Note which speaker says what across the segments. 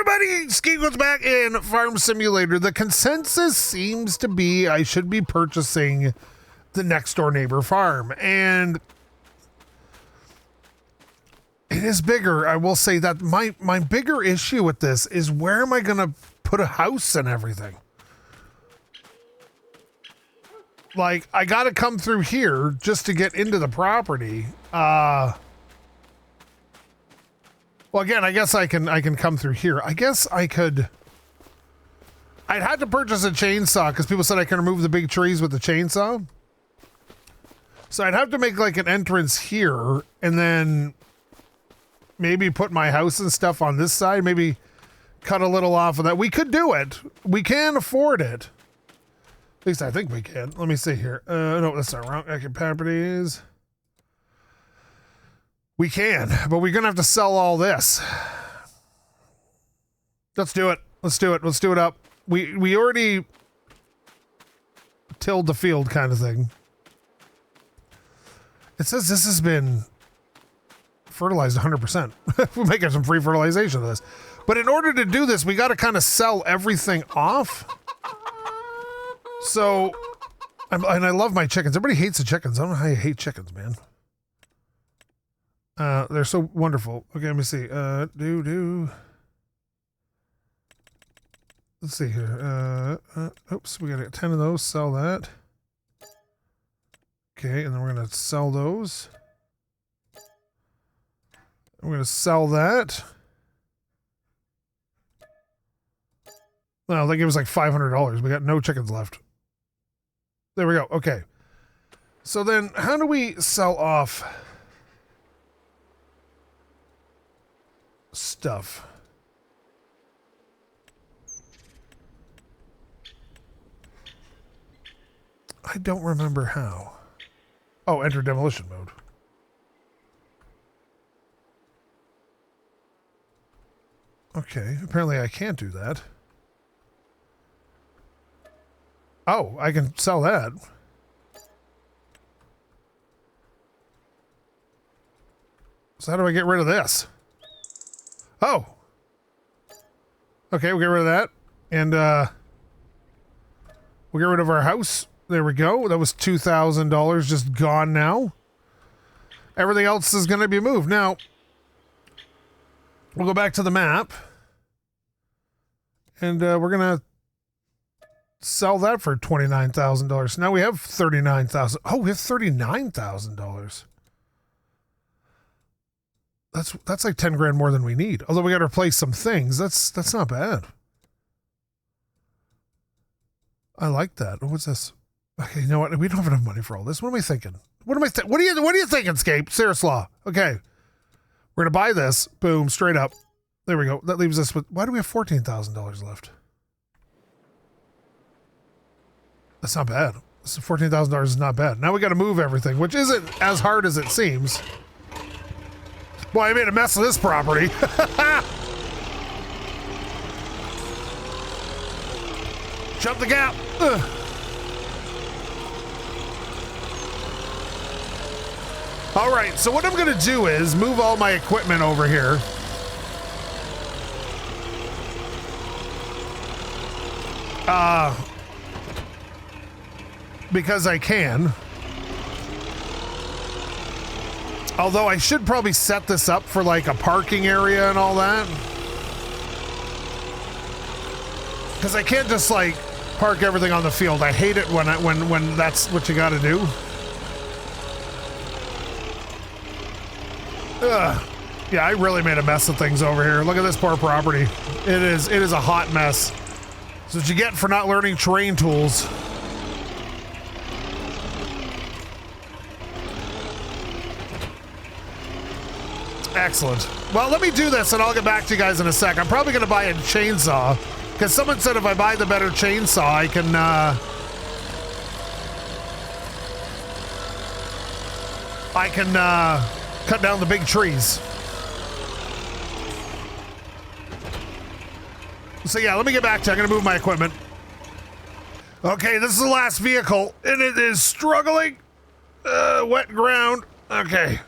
Speaker 1: everybody, SkapeGote's back in Farm Simulator. The consensus seems to be I should be purchasing the next door neighbor farm, and it is bigger. I will say that my bigger issue with this is where am I gonna put a house and everything? Like, I gotta come through here just to get into the property. Well, again, I guess I can come through here. I guess I could. I'd had to purchase a chainsaw because people said I can remove the big trees with the chainsaw. So I'd have to make like an entrance here and then maybe put my house and stuff on this side. Maybe cut a little off of that. We could do it. We can afford it. At least I think we can. Let me see here. No, that's not wrong. Okay, properties. We can, but we're gonna have to sell all this. Let's do it. Let's do it. Let's do it up. We already tilled the field, kind of thing. It says this has been fertilized 100%. We're making some free fertilization of this. But in order to do this, we got to kind of sell everything off. So, and I love my chickens. Everybody hates the chickens. I don't know how you hate chickens, man. They're so wonderful. Okay, let me see. Let's see here. Oops, we got 10 of those. Sell that. Okay, and then we're gonna sell those. We're gonna sell that. Well, they gave us like $500. We got no chickens left. There we go. Okay. So then, how do we sell off stuff? I don't remember how. Oh, enter demolition mode. Okay, apparently I can't do that. Oh, I can sell that. So how do I get rid of this? Oh. Okay, we'll get rid of that. And we'll get rid of our house. There we go. That was $2,000 just gone now. Everything else is going to be moved. Now, we'll go back to the map. And we're going to sell that for $29,000. So now we have $39,000. Oh, we have $39,000. That's like 10 grand more than we need. Although we got to replace some things. That's not bad. I like that. What's this? Okay, you know what? We don't have enough money for all this. What am I thinking? What are you thinking, Scape? Serious law. Okay. We're gonna buy this. Boom, straight up. There we go. That leaves us with, why do we have $14,000 left? That's not bad. This $14,000 is not bad. Now we got to move everything, which isn't as hard as it seems. Boy, I made a mess of this property. Jump the gap. Ugh. All right, so what I'm going to do is move all my equipment over here. Because I can. Although I should probably set this up for like a parking area and all that. Because I can't just like park everything on the field. I hate it when that's what you got to do. Ugh. Yeah, I really made a mess of things over here. Look at this poor property. It is a hot mess. That's what you get for not learning terrain tools. Excellent. Well, let me do this and I'll get back to you guys in a sec. I'm probably going to buy a chainsaw because someone said if I buy the better chainsaw, I can cut down the big trees. So yeah, let me get back to you. I'm going to move my equipment. Okay, this is the last vehicle and it is struggling. Wet ground. Okay.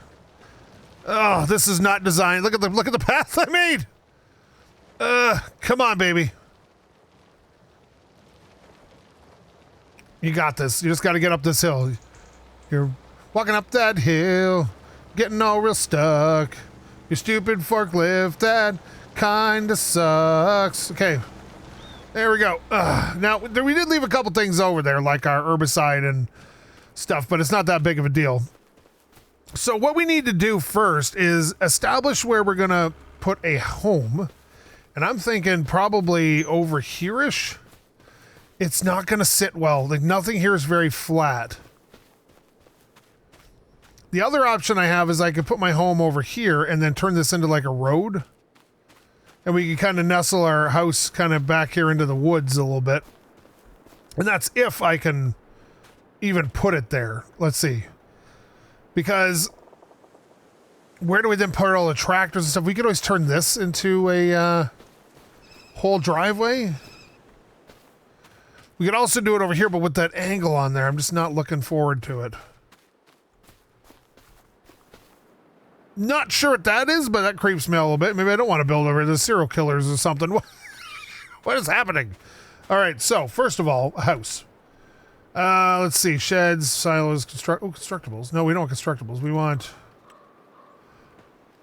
Speaker 1: Oh, this is not designed. Look at the path I made. Come on, baby. You got this. You just got to get up this hill. You're walking up that hill, getting all real stuck. Your stupid forklift, that kinda sucks. Okay. There we go. Now, we did leave a couple things over there, like our herbicide and stuff, but it's not that big of a deal. So what we need to do first is establish where we're going to put a home. And I'm thinking probably over here-ish. It's not going to sit well. Like, nothing here is very flat. The other option I have is I could put my home over here and then turn this into like a road. And we can kind of nestle our house kind of back here into the woods a little bit. And that's if I can even put it there. Let's see. Because where do we then put all the tractors and stuff? We could always turn this into a whole driveway. We could also do it over here, but with that angle on there, I'm just not looking forward to it. Not sure what that is, but that creeps me out a little bit. Maybe I don't want to build over the serial killers or something. What is happening? All right, so first of all, a house. Let's see, sheds, silos, constructibles. No, we don't want constructibles. We want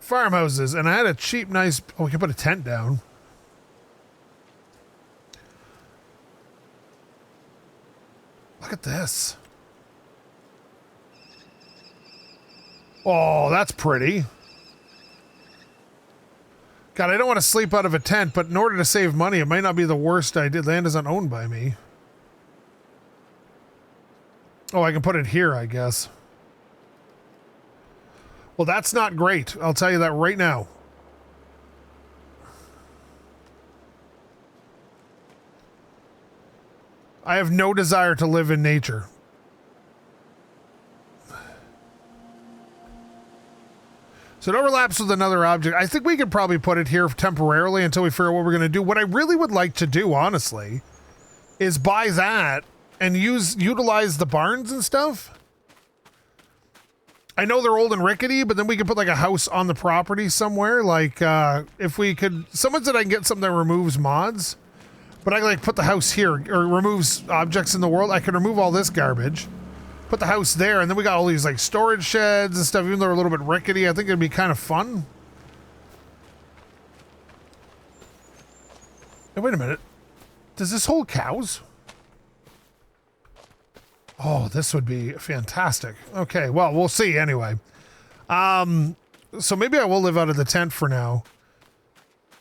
Speaker 1: farmhouses. And I had a cheap, nice... Oh, we can put a tent down. Look at this. Oh, that's pretty. God, I don't want to sleep out of a tent, but in order to save money, it might not be the worst idea. Land isn't owned by me. Oh, I can put it here, I guess. Well, that's not great. I'll tell you that right now. I have no desire to live in nature. So it overlaps with another object. I think we could probably put it here temporarily until we figure out what we're going to do. What I really would like to do, honestly, is buy that and utilize the barns and stuff. I know they're old and rickety, but then we could put like a house on the property somewhere. Like if we could, someone said I can get something that removes mods, but I like put the house here or removes objects in the world. I can remove all this garbage. Put the house there, and then we got all these like storage sheds and stuff, even though they're a little bit rickety. I think it'd be kind of fun. Hey, wait a minute. Does this hold cows? Oh, this would be fantastic. Okay, well, we'll see anyway. So maybe I will live out of the tent for now.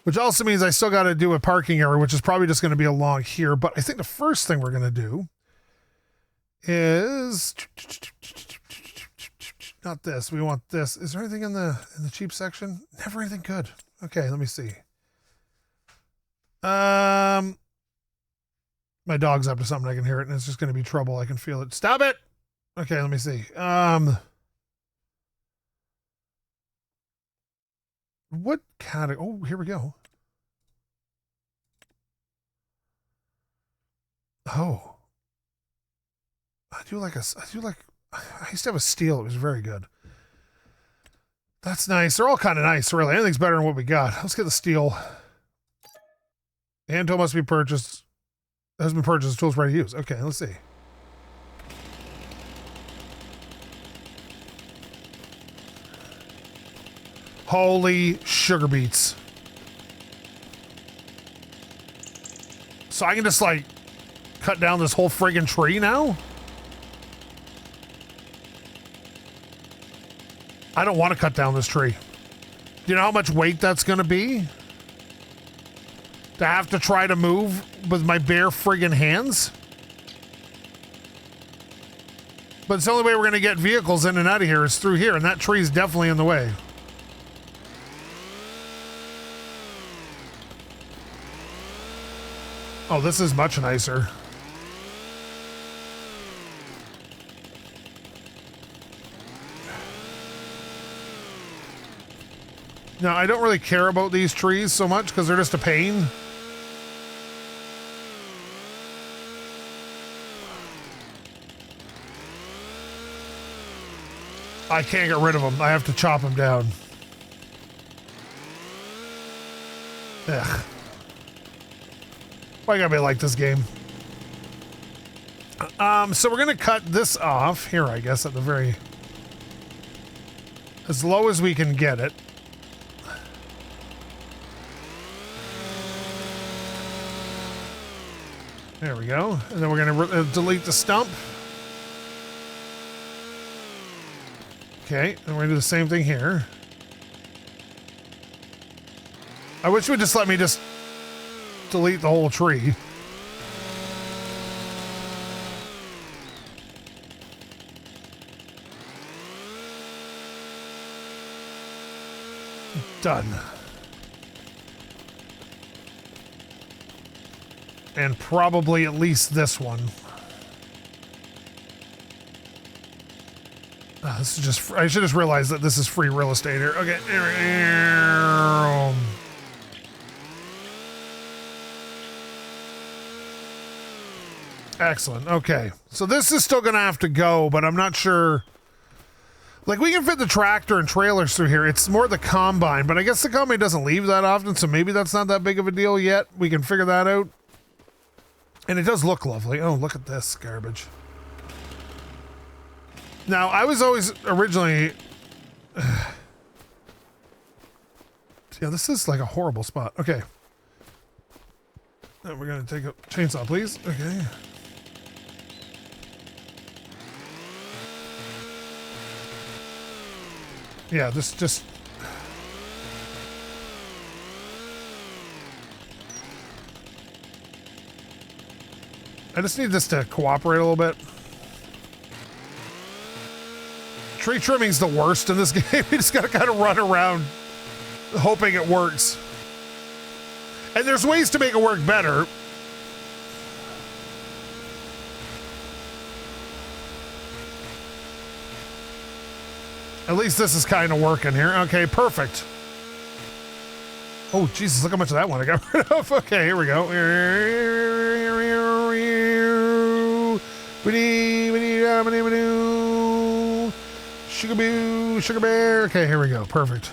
Speaker 1: Which also means I still got to do a parking area, which is probably just going to be along here. But I think the first thing we're going to do is not this. We want this. Is there anything in the cheap section? Never anything good. Okay, let me see. My dog's up to something. I can hear it, and it's just going to be trouble. I can feel it. Stop it. Okay, let me see. What category? Oh, here we go. Oh. I used to have a steel. It was very good. That's nice. They're all kind of nice, really. Anything's better than what we got. Let's get the steel. Hand tool must be purchased. Has been purchased. Tools ready to use. Okay, let's see. Holy sugar beets. So I can just like cut down this whole friggin' tree now? I don't want to cut down this tree. Do you know how much weight that's going to be? To have to try to move with my bare friggin' hands? But it's the only way we're going to get vehicles in and out of here is through here, and that tree's definitely in the way. Oh, this is much nicer. Now, I don't really care about these trees so much because they're just a pain. I can't get rid of them. I have to chop them down. Ugh. Why you gotta be like this game? So we're gonna cut this off here, I guess, at the very... as low as we can get it. There we go. And then we're gonna delete the stump. Okay, and we're gonna do the same thing here. I wish you would just let me just delete the whole tree. Done. And probably at least this one. This is just... I should just realize that this is free real estate here. Okay. Excellent. Okay. So this is still going to have to go, but I'm not sure... Like, we can fit the tractor and trailers through here. It's more the combine, but I guess the combine doesn't leave that often, so maybe that's not that big of a deal yet. We can figure that out. And it does look lovely. Oh, look at this garbage. Now, I was always originally... yeah, this is like a horrible spot. Okay. Now we're going to take a chainsaw, please. Okay. Yeah, this just... I just need this to cooperate a little bit. Tree trimming's the worst in this game. You just gotta kind of run around hoping it works. And there's ways to make it work better. At least this is kind of working here. Okay, perfect. Oh, Jesus, look how much of that one I got rid of. Okay, here we go. Sugar bear. Okay, here we go. Perfect.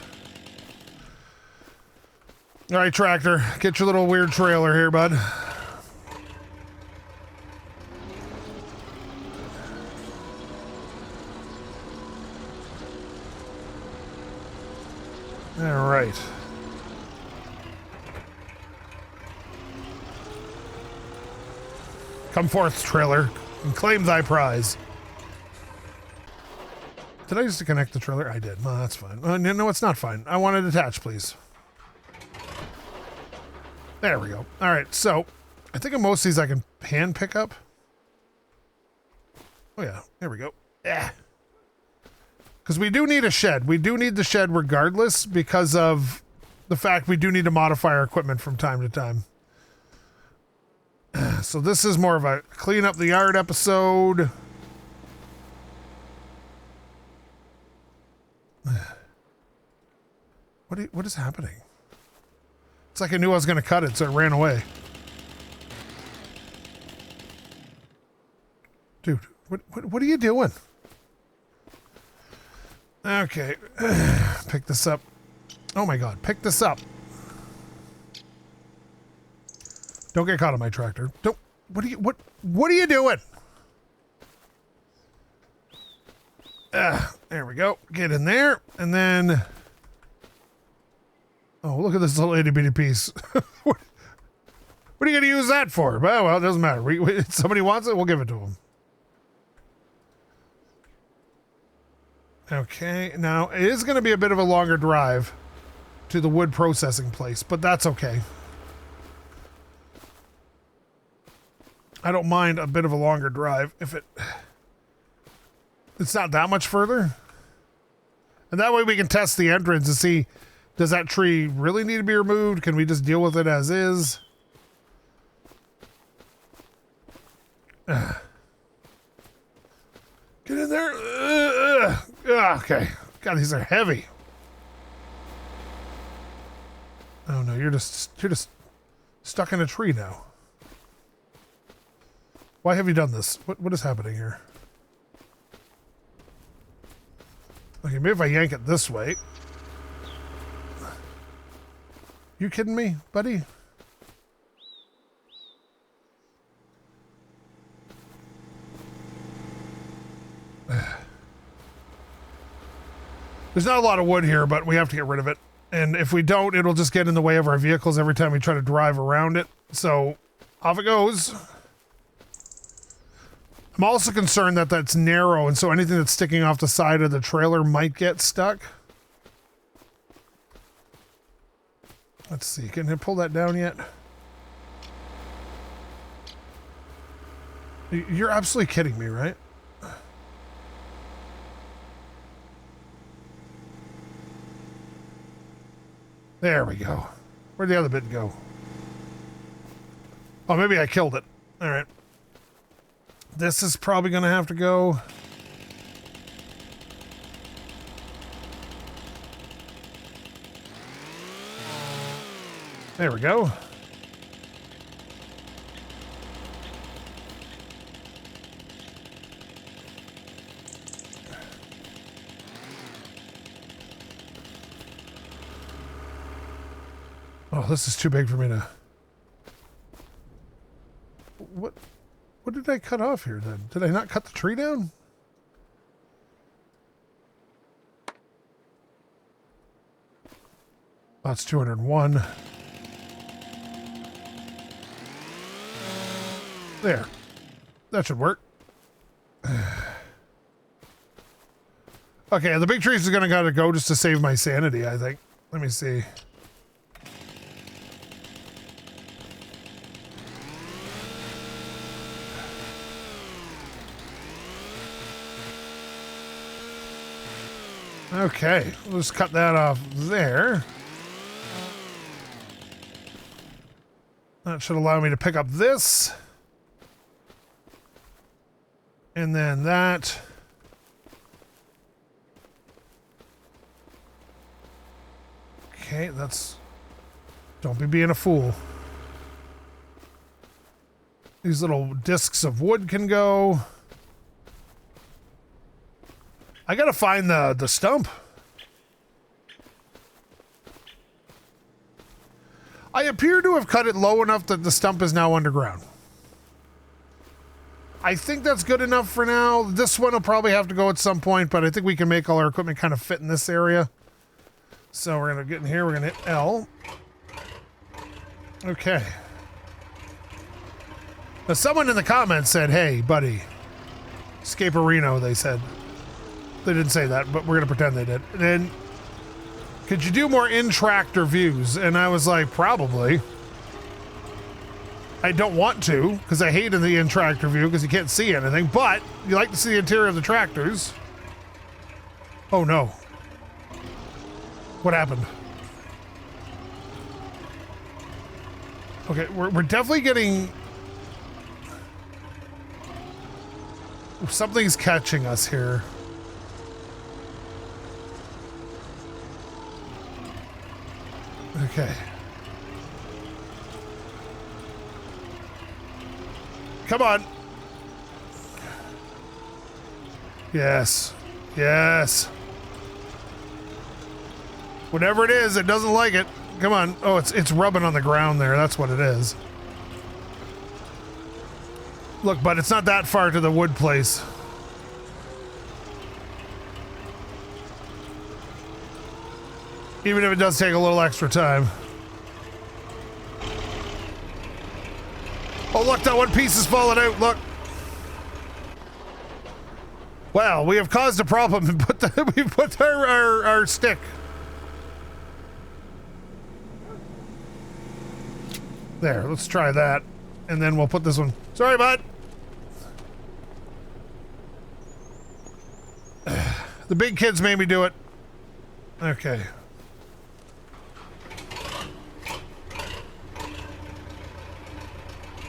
Speaker 1: All right, tractor, get your little weird trailer here, bud. All right. Come forth, trailer, and claim thy prize. Did I just connect the trailer? I did. Well, that's fine. No, it's not fine. I want it attached, please. There we go. All right, so I think of most of these I can hand pick up. Oh, yeah. There we go. Yeah. Because we do need a shed. We do need the shed regardless because of the fact we do need to modify our equipment from time to time. So this is more of a clean up the yard episode. What is happening? It's like I knew I was going to cut it, so it ran away. Dude, what are you doing? Okay. Pick this up. Oh my God, pick this up. Don't get caught on my tractor. Don't. What are you doing? There we go. Get in there, and then. Oh, look at this little itty bitty piece. What are you going to use that for? Well, it doesn't matter. If somebody wants it, we'll give it to them. Okay, now it is going to be a bit of a longer drive to the wood processing place, but that's okay. I don't mind a bit of a longer drive if it's not that much further. And that way we can test the entrance and see, does that tree really need to be removed? Can we just deal with it as is? Get in there. Okay. God, these are heavy. Oh no, you're just stuck in a tree now. Why have you done this? What is happening here? Okay, maybe if I yank it this way. You kidding me, buddy? There's not a lot of wood here, but we have to get rid of it. And if we don't, it'll just get in the way of our vehicles every time we try to drive around it. So off it goes. I'm also concerned that that's narrow, and so anything that's sticking off the side of the trailer might get stuck. Let's see, can I pull that down yet? You're absolutely kidding me, right? There we go. Where'd the other bit go? Oh, maybe I killed it. All right. This is probably going to have to go. There we go. Oh, this is too big for me to... What did I cut off here then? Did I not cut the tree down? Oh, it's 201. There. That should work. Okay, the big trees are gonna gotta go just to save my sanity, I think. Let me see. Okay, let's cut that off there. That should allow me to pick up this. And then that. Okay, that's... Don't be being a fool. These little discs of wood can go. I gotta find the stump. I appear to have cut it low enough that the stump is now underground. I think that's good enough for now. This one will probably have to go at some point, but I think we can make all our equipment kind of fit in this area. So we're gonna get in here, we're gonna hit L. Okay. Now someone in the comments said, hey, buddy, Scaperino, they said. They didn't say that, but we're gonna pretend they did. And then, could you do more in-tractor views? And I was like, probably. I don't want to, because I hate in the in-tractor view because you can't see anything, but you like to see the interior of the tractors. Oh no. What happened? Okay, we're definitely getting... Something's catching us here. Okay. Come on. Yes. Yes. Whatever it is, it doesn't like it. Come on. Oh, it's rubbing on the ground there. That's what it is. Look, but it's not that far to the wood place. Even if it does take a little extra time. Oh, look, that one piece is falling out. Look. Well, we have caused a problem and we put our stick. There, let's try that. And then we'll put this one. Sorry, bud. The big kids made me do it. Okay.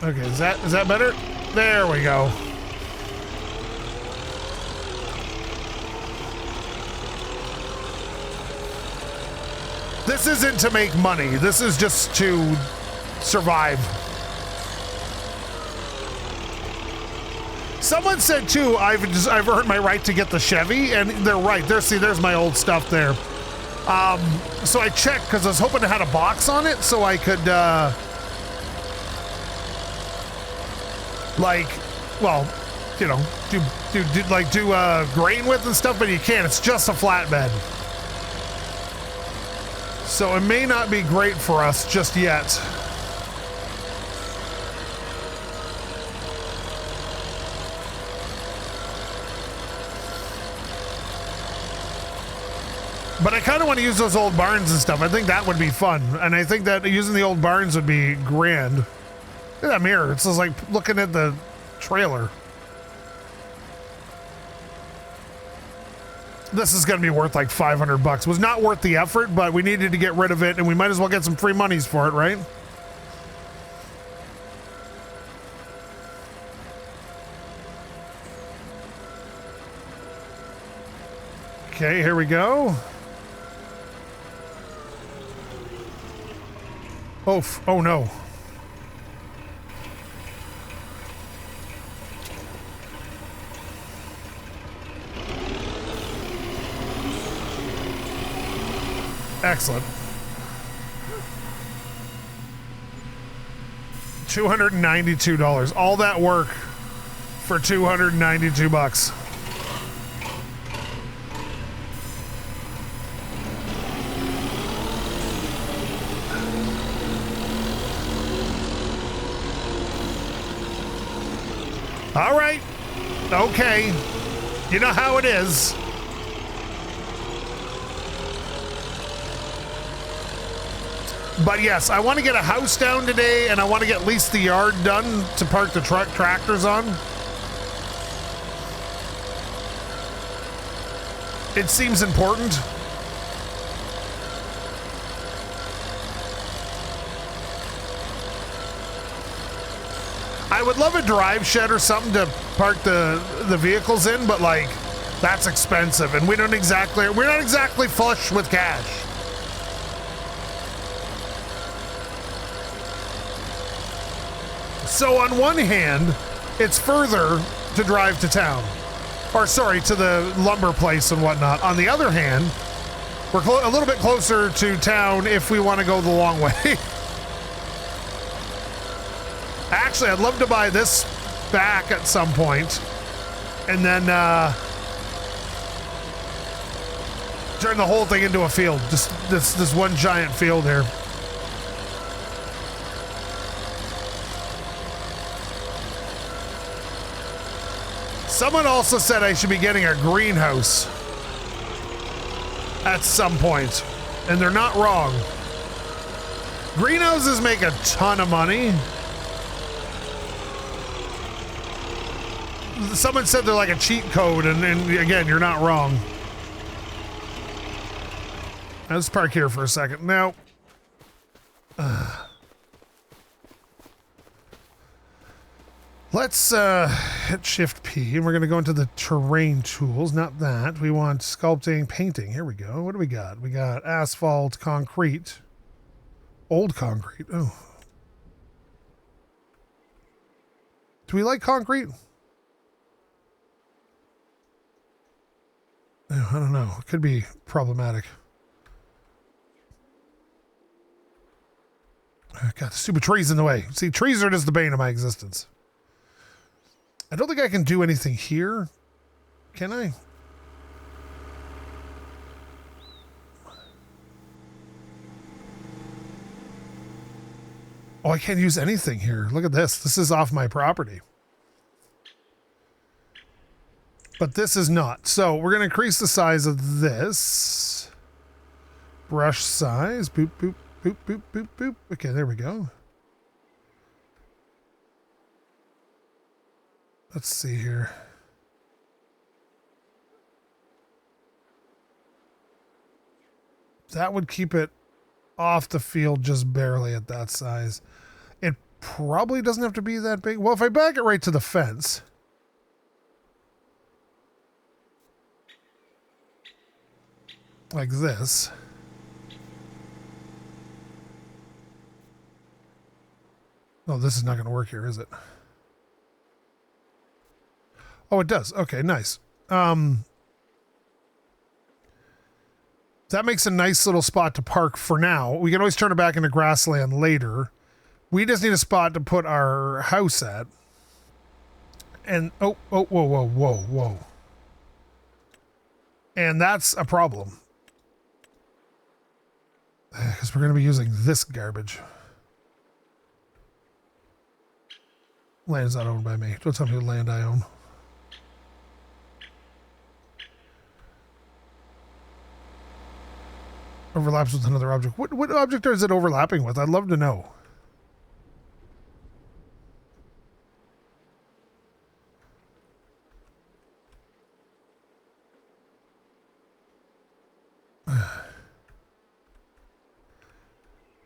Speaker 1: Okay, is that better? There we go. This isn't to make money. This is just to survive. Someone said too, I've earned my right to get the Chevy, and they're right. There's my old stuff there. So I checked because I was hoping it had a box on it so I could like, well, you know, do grain with and stuff, but you can't. It's just a flatbed. So it may not be great for us just yet. But I kind of want to use those old barns and stuff. I think that would be fun. And I think that using the old barns would be grand. Look at that mirror. It's just like looking at the trailer. This is going to be worth like $500. Was not worth the effort, but we needed to get rid of it, and we might as well get some free monies for it, right? Okay, here we go. Oh no. Excellent. $292. All that work for $292. All right. Okay. You know how it is. But yes, I want to get a house down today, and I want to get at least the yard done to park the tractors on. It seems important. I would love a drive shed or something to park the vehicles in, but like that's expensive, and we're not exactly flush with cash. So on one hand, it's further to drive to town, or sorry, to the lumber place and whatnot. On the other hand, we're a little bit closer to town if we want to go the long way. Actually, I'd love to buy this back at some point and then turn the whole thing into a field. Just this one giant field here. Someone also said I should be getting a greenhouse at some point, and they're not wrong. Greenhouses make a ton of money. Someone said they're like a cheat code, and again, you're not wrong. Let's park here for a second. Now, let's hit Shift P, and we're going to go into the terrain tools. Not that. We want sculpting, painting. Here we go. What do we got? We got asphalt, concrete, old concrete. Oh. Do we like concrete? Oh, I don't know. It could be problematic. God, stupid trees in the way. See, trees are just the bane of my existence. I don't think I can do anything here. Can I? Oh, I can't use anything here. Look at this. This is off my property. But this is not. So we're going to increase the size of this. Brush size. Boop, boop, boop, boop, boop, boop. Okay, there we go. Let's see here. That would keep it off the field just barely at that size. It probably doesn't have to be that big. Well, if I back it right to the fence. Like this. Oh, this is not going to work here, is it? Oh, it does. Okay, nice. That makes a nice little spot to park for now. We can always turn it back into grassland later. We just need a spot to put our house at. And, whoa, whoa, whoa, whoa, whoa. And that's a problem. Because we're going to be using this garbage. Land's not owned by me. Don't tell me what land I own. Overlaps with another object. What object is it overlapping with? I'd love to know.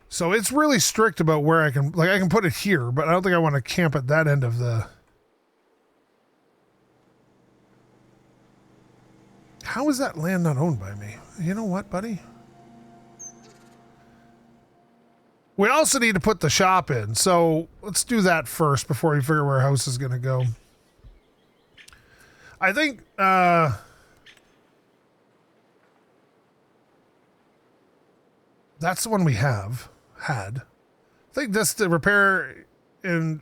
Speaker 1: So it's really strict about where I can, like I can put it here, but I don't think I want to camp at that end of the... How is that land not owned by me? You know what, buddy? We also need to put the shop in, so let's do that first before we figure where our house is going to go. I think, that's the one we had. I think this to repair and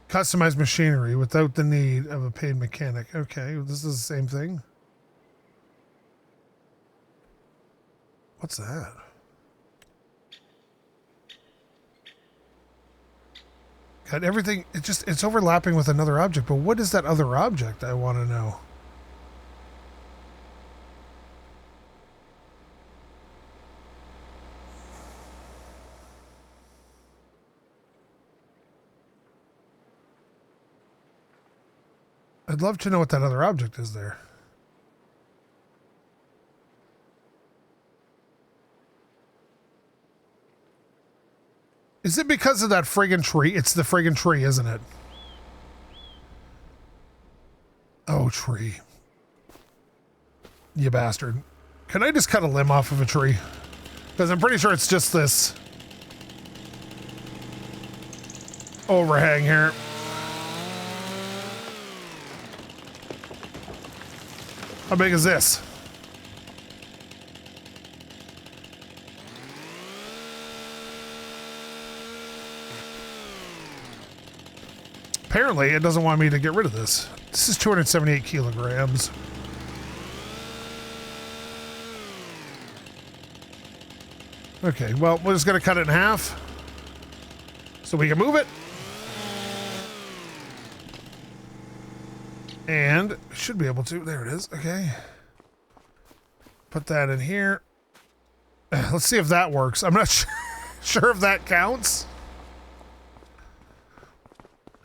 Speaker 1: customize machinery without the need of a paid mechanic. Okay, this is the same thing. What's that? God, everything, it's overlapping with another object, but what is that other object? I want to know. I'd love to know what that other object is there. Is it because of that friggin' tree? It's the friggin' tree, isn't it? Oh, tree. You bastard. Can I just cut a limb off of a tree? Because I'm pretty sure it's just this overhang here. How big is this? Apparently, it doesn't want me to get rid of this. This is 278 kilograms. Okay, well, we're just going to cut it in half so we can move it. And should be able to. There it is. Okay. Put that in here. Let's see if that works. I'm not sure if that counts.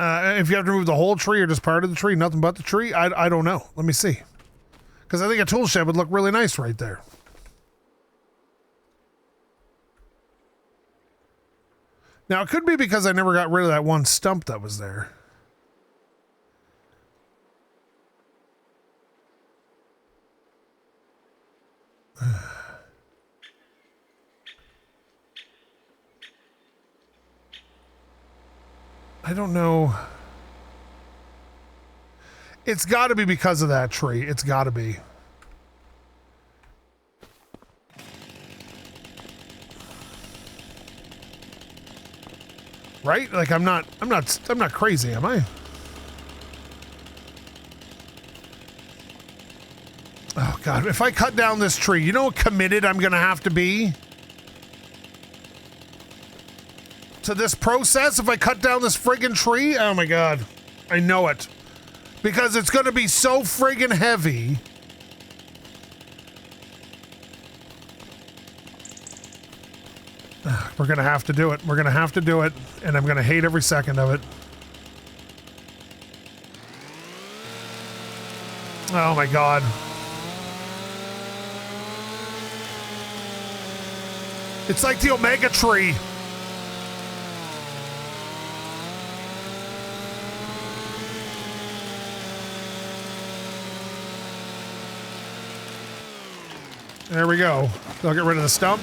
Speaker 1: If you have to remove the whole tree or just part of the tree, nothing but the tree, I don't know. Let me see. Because I think a tool shed would look really nice right there. Now, it could be because I never got rid of that one stump that was there. I don't know. It's got to be because of that tree. It's got to be. Right? Like I'm not crazy, am I? Oh God, if I cut down this tree, you know how committed I'm going to have to be to this process if I cut down this friggin' tree? Oh my God. I know it. Because it's going to be so friggin' heavy. We're going to have to do it. We're going to have to do it. And I'm going to hate every second of it. Oh my God. It's like the Omega tree. There we go. I'll get rid of the stump.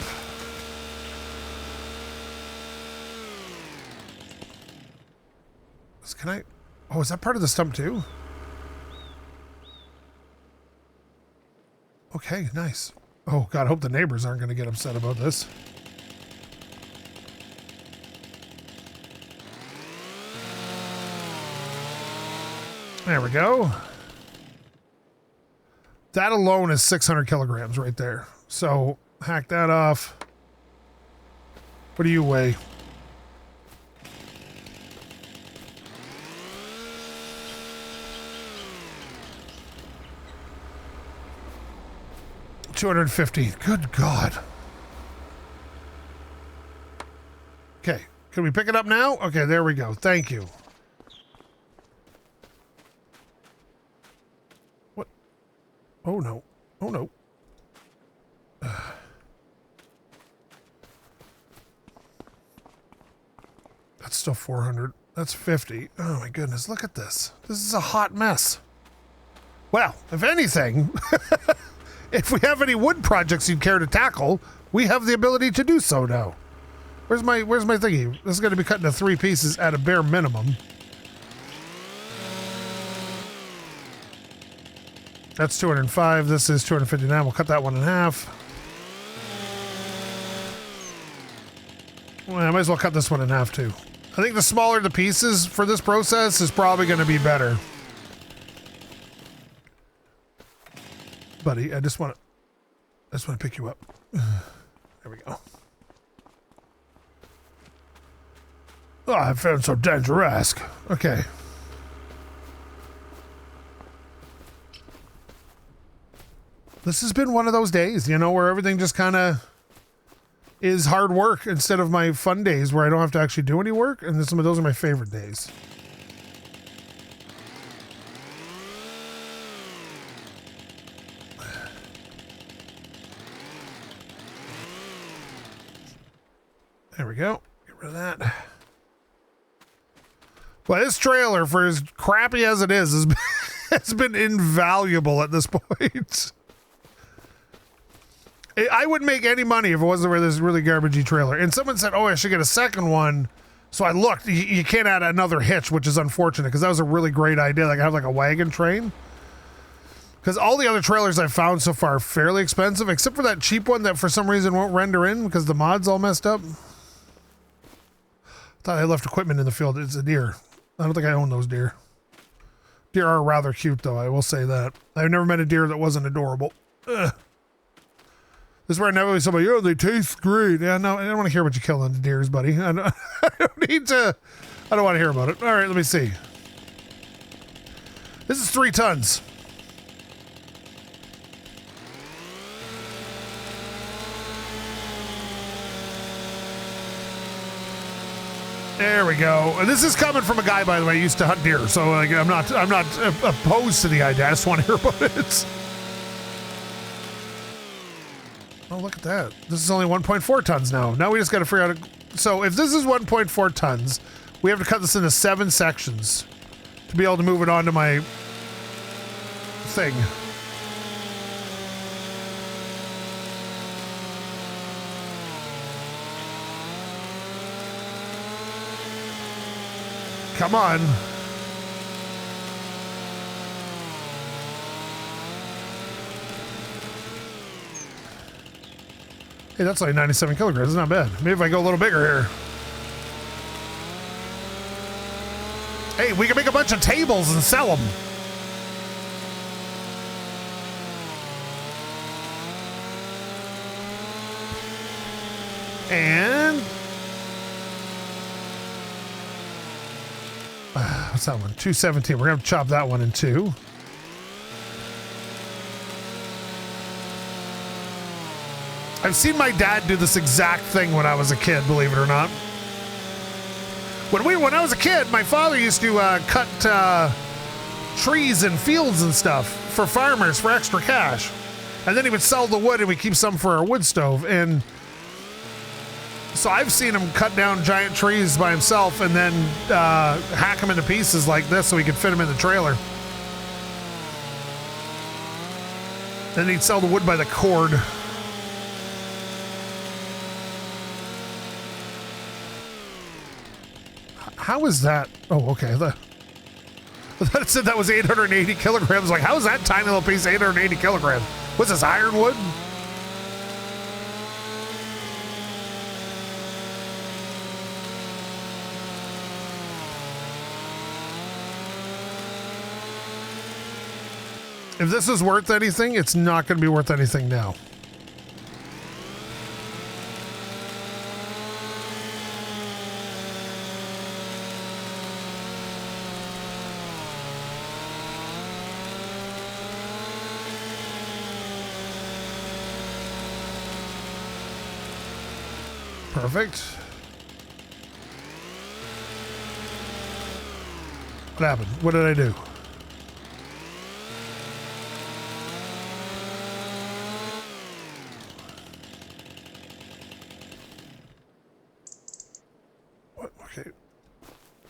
Speaker 1: Can I? Oh, is that part of the stump too? Okay, nice. Oh God, I hope the neighbors aren't going to get upset about this. There we go. That alone is 600 kilograms right there. So hack that off. What do you weigh? $250. Good God. Okay. Can we pick it up now? Okay, there we go. Thank you. What? Oh, no. Oh, no. That's still 400. That's 50. Oh, my goodness. Look at this. This is a hot mess. Well, if anything... If we have any wood projects you'd care to tackle, we have the ability to do so now. Where's my thingy? This is going to be cut into 3 pieces at a bare minimum. That's 205. This is 259. We'll cut that one in half. Well, I might as well cut this one in half too. I think the smaller the pieces for this process is probably going to be better. Buddy, I just want to pick you up. There we go. Oh, I found so dangerous. Okay. This has been one of those days, you know, where everything just kind of is hard work instead of my fun days where I don't have to actually do any work. And some of those are my favorite days. There we go. Get rid of that. Well, this trailer, for as crappy as it is, has been invaluable at this point. I wouldn't make any money if it wasn't for this really garbagey trailer. And someone said, oh, I should get a second one. So I looked. You can't add another hitch, which is unfortunate because that was a really great idea. Like I have like a wagon train. Because all the other trailers I've found so far are fairly expensive, except for that cheap one that for some reason won't render in because the mod's all messed up. Thought I left equipment in the field. It's a deer. I don't think I own those deer. Deer are rather cute, though. I will say that. I've never met a deer that wasn't adorable. Ugh. This is where I never somebody, oh, they taste great. Yeah, no, I don't want to hear about you killing the deers, buddy. I don't need to. I don't want to hear about it. All right, let me see. This is 3 tons. There we go. And this is coming from a guy, by the way, who used to hunt deer. So like, I'm not opposed to the idea. I just want to hear about it. Oh, look at that. This is only 1.4 tons now. Now we just got to figure out. So if this is 1.4 tons, we have to cut this into 7 sections to be able to move it onto my thing. Come on. Hey, that's like 97 kilograms. It's not bad. Maybe if I go a little bigger here. Hey, we can make a bunch of tables and sell them. And what's that one? 217. We're gonna chop that one in 2. I've seen my dad do this exact thing when I was a kid, believe it or not. When I was a kid, my father used to cut trees and fields and stuff for farmers for extra cash. And then he would sell the wood and we'd keep some for our wood stove. And so I've seen him cut down giant trees by himself and then hack them into pieces like this so he could fit them in the trailer. Then he'd sell the wood by the cord. How is that? Oh, okay. I thought it said that was 880 kilograms. Like, how is that tiny little piece 880 kilograms? What's this, ironwood? If this is worth anything, it's not going to be worth anything now. Perfect. What happened? What did I do? What? Okay.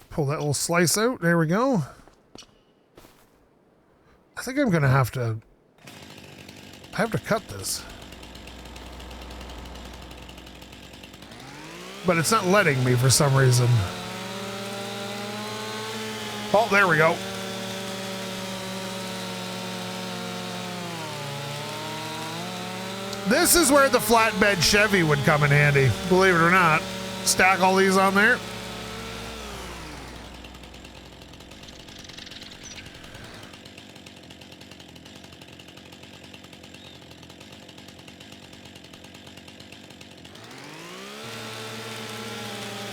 Speaker 1: Pull that little slice out. There we go. I think I'm gonna have to... I have to cut this. But it's not letting me for some reason. Oh, there we go. This is where the flatbed Chevy would come in handy, believe it or not. Stack all these on there.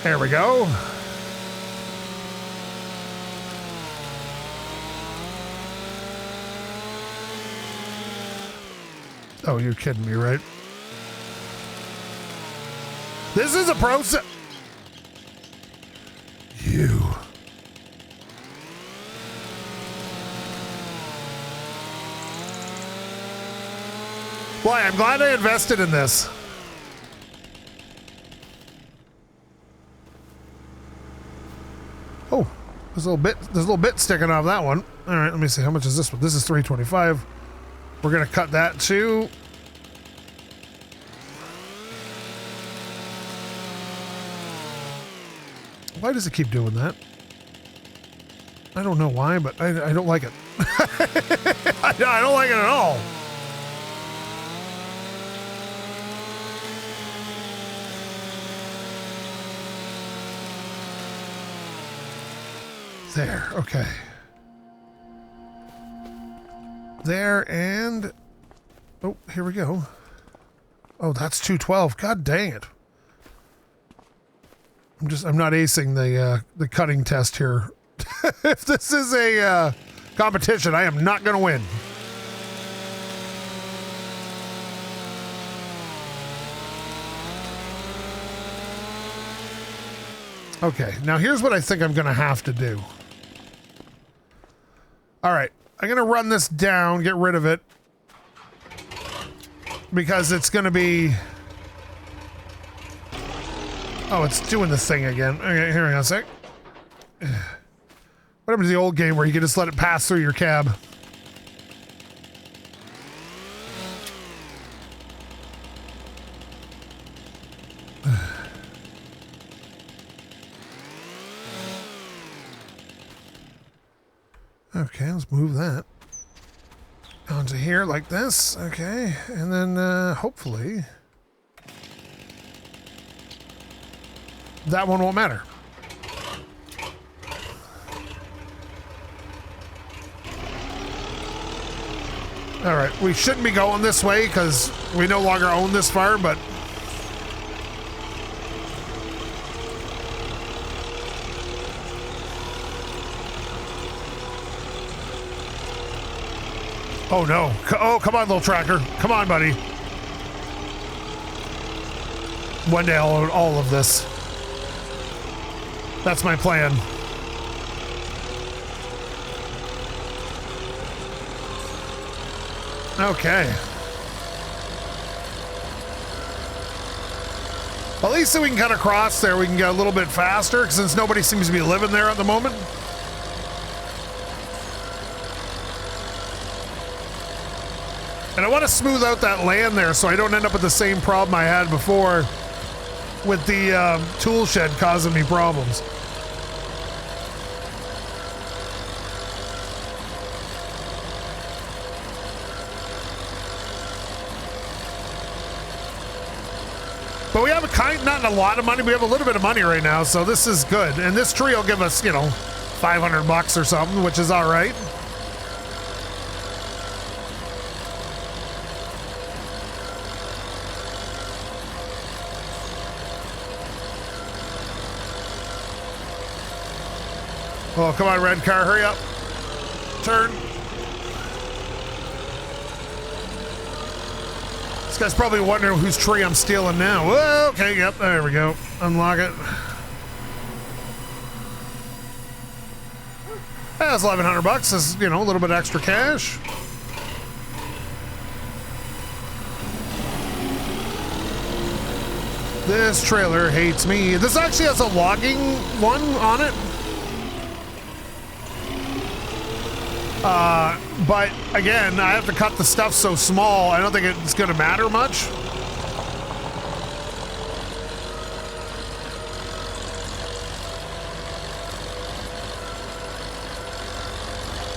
Speaker 1: There we go. Oh, you're kidding me, right? This is a process. You. Boy, I'm glad I invested in this. Oh, there's a little bit sticking off that one. All right, let me see. How much is this one? This is $325. We're gonna cut that too. Why does it keep doing that? I don't know why, but I don't like it. I don't like it at all. There, okay. There and... Oh, here we go. Oh, that's 212. God dang it. I'm not acing the cutting test here. If this is a competition, I am not going to win. Okay, now here's what I think I'm going to have to do. All right, I'm going to run this down, get rid of it, because it's going to be... Oh, it's doing the thing again. Okay, here we go a sec. What happened to the old game where you could just let it pass through your cab? Okay, let's move that onto here like this. Okay, and then hopefully that one won't matter. All right, we shouldn't be going this way because we no longer own this farm, but oh no. Oh, come on, little tracker. Come on, buddy. One day I'll own all of this. That's my plan. Okay. At least so we can cut across there, we can get a little bit faster since nobody seems to be living there at the moment. And I want to smooth out that land there so I don't end up with the same problem I had before with the tool shed causing me problems. But we have not a lot of money, we have a little bit of money right now, so this is good. And this tree will give us, you know, $500 or something, which is all right. Oh, come on, red car, hurry up. Turn. This guy's probably wondering whose tree I'm stealing now. Whoa, okay, yep, there we go. Unlock it. That's $1,100. That's, you know, a little bit extra cash. This trailer hates me. This actually has a logging one on it. But again, I have to cut the stuff so small, I don't think it's gonna matter much.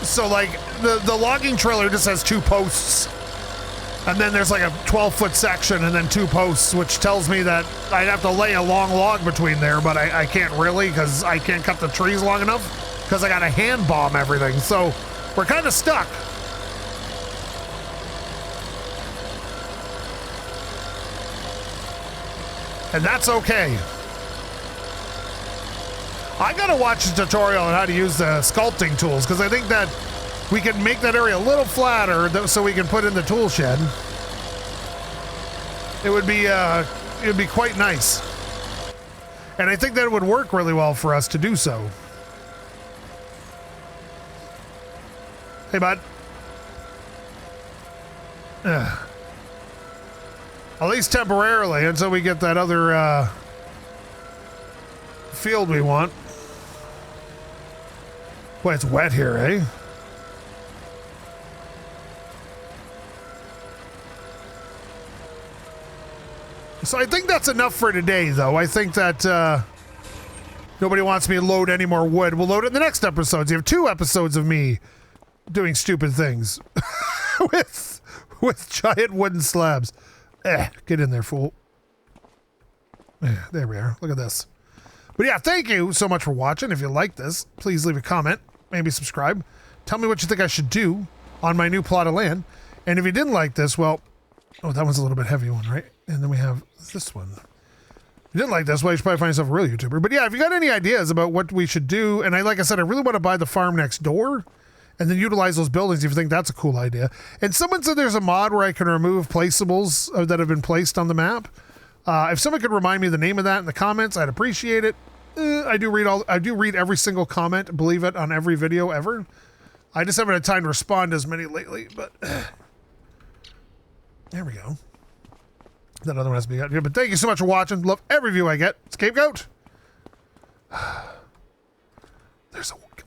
Speaker 1: So like the logging trailer just has 2 posts, and then there's like a 12-foot section and then 2 posts, which tells me that I'd have to lay a long log between there, but I can't really because I can't cut the trees long enough because I got to hand bomb everything. So we're kind of stuck. And that's okay. I gotta watch a tutorial on how to use the sculpting tools because I think that we can make that area a little flatter so we can put in the tool shed. It would be quite nice. And I think that it would work really well for us to do so. Hey, bud. At least temporarily until we get that other field we want. Boy, it's wet here, eh? So I think that's enough for today, though. I think that nobody wants me to load any more wood. We'll load it in the next episodes. You have 2 episodes of me doing stupid things with giant wooden slabs. Get in there, fool. There we are. Look at this. But yeah, thank you so much for watching. If you like this, please leave a comment, maybe subscribe. Tell me what you think I should do on my new plot of land. And if you didn't like this, well, oh, that one's a little bit heavy one, right? And then we have this one. If you didn't like this, well, you should probably find yourself a real YouTuber. But yeah, if you got any ideas about what we should do, and like I said, I really want to buy the farm next door and then utilize those buildings if you think that's a cool idea. And someone said there's a mod where I can remove placeables that have been placed on the map. If someone could remind me the name of that in the comments, I'd appreciate it. I do read every single comment, believe it, on every video ever. I just haven't had time to respond to as many lately, but there we go. That other one has to be out here. But thank you so much for watching. Love every view I get. SkapeGote.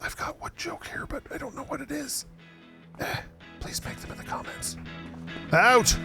Speaker 1: I've got one joke here, but I don't know what it is. Please make them in the comments. Out.